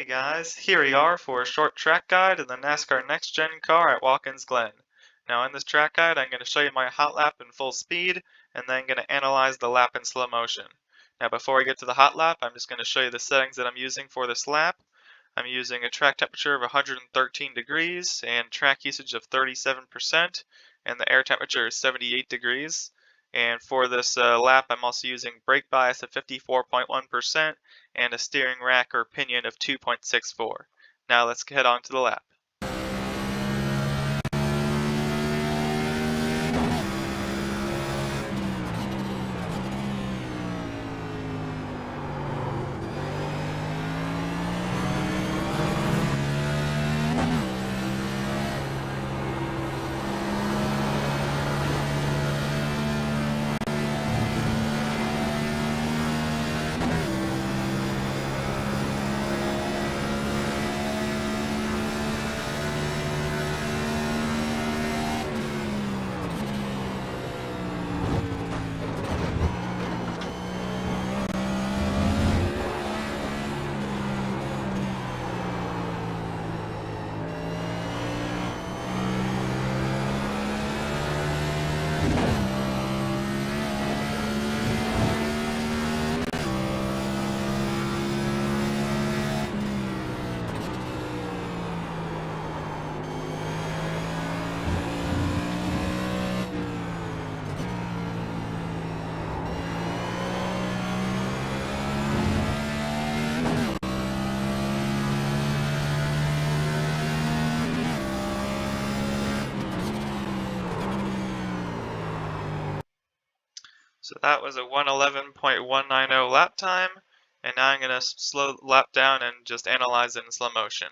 guys, here we are for a short track guide of the NASCAR Next Gen car at Watkins Glen. Now in this track guide I'm going to show you my hot lap in full speed and then going to analyze the lap in slow motion. Now before I get to the hot lap, I'm just going to show you the settings that I'm using for this lap. I'm using a track temperature of 113 degrees and track usage of 37%, and the air temperature is 78 degrees. And for this lap, I'm also using brake bias of 54.1% and a steering rack or pinion of 2.64. Now let's head on to the lap. So that was a 111.190 lap time, and now I'm going to slow the lap down and just analyze it in slow motion.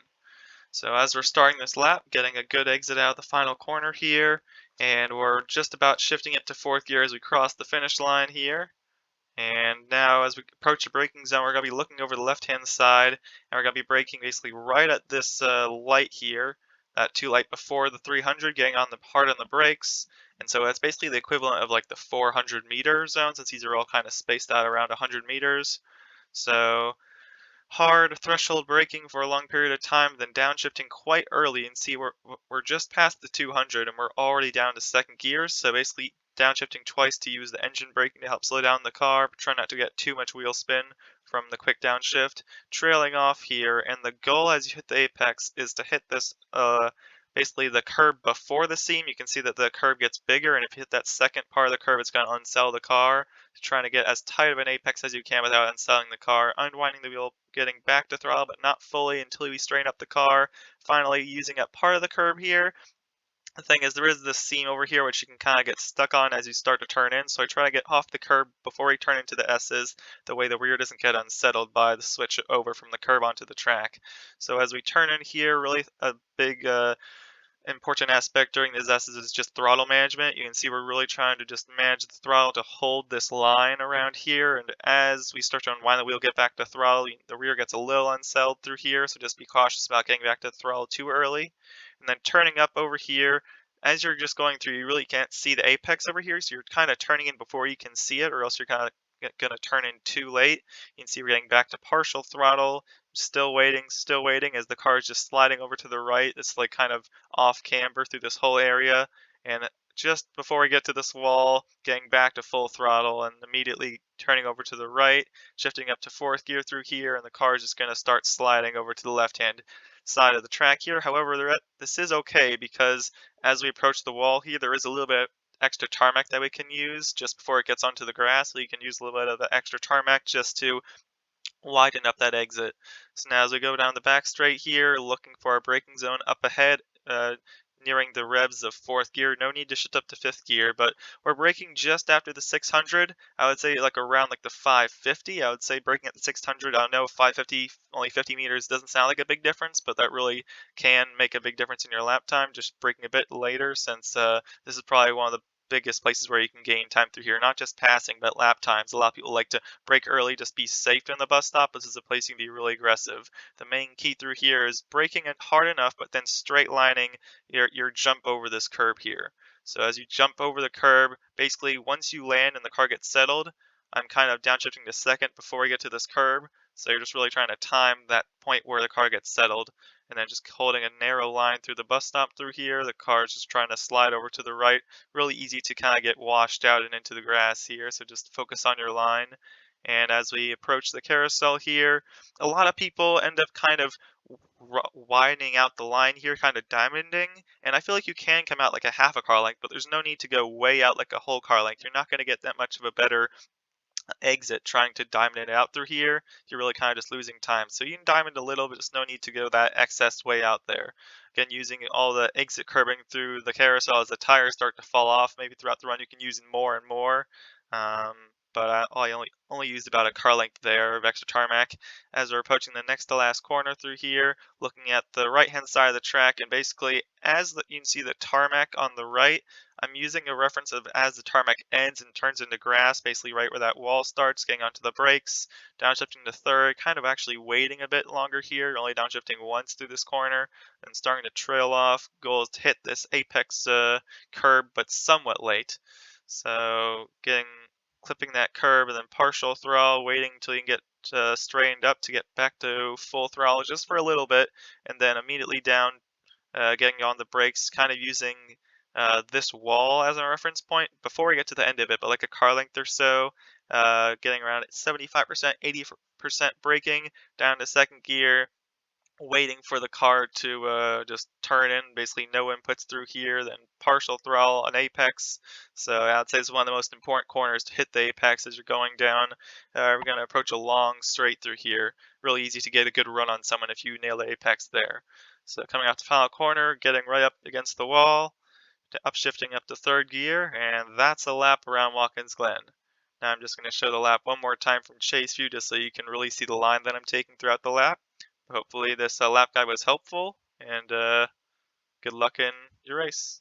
So as we're starting this lap, getting a good exit out of the final corner here, and we're just about shifting it to fourth gear as we cross the finish line here. And now as we approach the braking zone, we're going to be looking over the left-hand side, and we're going to be braking basically right at this light here, that 2 light before the 300, getting on the hard on the brakes. And so that's basically the equivalent of like the 400-meter zone, since these are all kind of spaced out around 100 meters. So hard threshold braking for a long period of time, then downshifting quite early, and see we're just past the 200 and we're already down to second gear. So basically downshifting twice to use the engine braking to help slow down the car, but try not to get too much wheel spin from the quick downshift. Trailing off here, and the goal as you hit the apex is to hit this basically the curb before the seam. You can see that the curb gets bigger, and if you hit that second part of the curb, it's going to unsettle the car. Trying to get as tight of an apex as you can without unsettling the car, unwinding the wheel, getting back to throttle but not fully until we straighten up the car, finally using up part of the curb here. The thing is, there is this seam over here which you can kind of get stuck on as you start to turn in, so I try to get off the curb before we turn into the S's, the way the rear doesn't get unsettled by the switch over from the curb onto the track. So as we turn in here, really a big important aspect during these S's is just throttle management. You can see we're really trying to just manage the throttle to hold this line around here, and as we start to unwind the wheel, get back to throttle, the rear gets a little unsettled through here, so just be cautious about getting back to the throttle too early. And then turning up over here, as you're just going through, you really can't see the apex over here, so you're kind of turning in before you can see it, or else you're kind of going to turn in too late. You can see we're getting back to partial throttle, still waiting as the car is just sliding over to the right. It's like kind of off camber through this whole area, and just before we get to this wall, getting back to full throttle and immediately turning over to the right, shifting up to fourth gear through here, and the car is just going to start sliding over to the left-hand side of the track here. However, this is okay because as we approach the wall here, there is a little bit of extra tarmac that we can use just before it gets onto the grass. So you can use a little bit of the extra tarmac just to widen up that exit. So now as we go down the back straight here, looking for our braking zone up ahead, nearing the revs of fourth gear. No need to shift up to fifth gear, but we're braking just after the 600. I would say like around like the 550. I would say braking at the 600. I know 550, only 50 meters doesn't sound like a big difference, but that really can make a big difference in your lap time, just braking a bit later, since this is probably one of the biggest places where you can gain time through here, not just passing but lap times. A lot of people like to brake early, just be safe in the bus stop. This is a place you can be really aggressive. The main key through here is braking it hard enough but then straight lining your jump over this curb here. So as you jump over the curb, basically once you land and the car gets settled, I'm kind of downshifting to second before we get to this curb. So you're just really trying to time that point where the car gets settled, and then just holding a narrow line through the bus stop through here. The car's just trying to slide over to the right. Really easy to kind of get washed out and into the grass here, so just focus on your line. And as we approach the carousel here, a lot of people end up kind of widening out the line here, kind of diamonding, and I feel like you can come out like a half a car length, but there's no need to go way out like a whole car length. You're not going to get that much of a better exit trying to diamond it out through here. You're really kind of just losing time. So you can diamond a little, but just no need to go that excess way out there. Again, using all the exit curbing through the carousel as the tires start to fall off. Maybe throughout the run you can use more and more. Um, but I only used about a car length there of extra tarmac. As we're approaching the next to last corner through here, looking at the right hand side of the track, and basically you can see the tarmac on the right, I'm using a reference of as the tarmac ends and turns into grass, basically right where that wall starts, getting onto the brakes, downshifting to third, kind of actually waiting a bit longer here, only downshifting once through this corner, and starting to trail off. Goal is to hit this apex curb, but somewhat late. So clipping that curb and then partial throttle, waiting until you can get straightened up to get back to full throttle just for a little bit, and then immediately down, getting on the brakes, kind of using this wall as a reference point before we get to the end of it, but like a car length or so, getting around at 75%, 80% braking, down to second gear, waiting for the car to just turn in, basically no inputs through here, then partial throttle on apex. So I'd say it's one of the most important corners to hit the apex as you're going down. We're going to approach a long straight through here. Really easy to get a good run on someone if you nail the apex there. So coming off the final corner, getting right up against the wall, to upshifting up to third gear, and that's a lap around Watkins Glen. Now I'm just going to show the lap one more time from chase view just so you can really see the line that I'm taking throughout the lap. Hopefully this lap guide was helpful, and good luck in your race.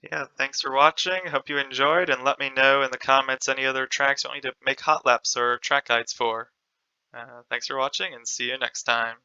Yeah, thanks for watching. Hope you enjoyed, and let me know in the comments any other tracks you want me to make hot laps or track guides for. Thanks for watching, and see you next time.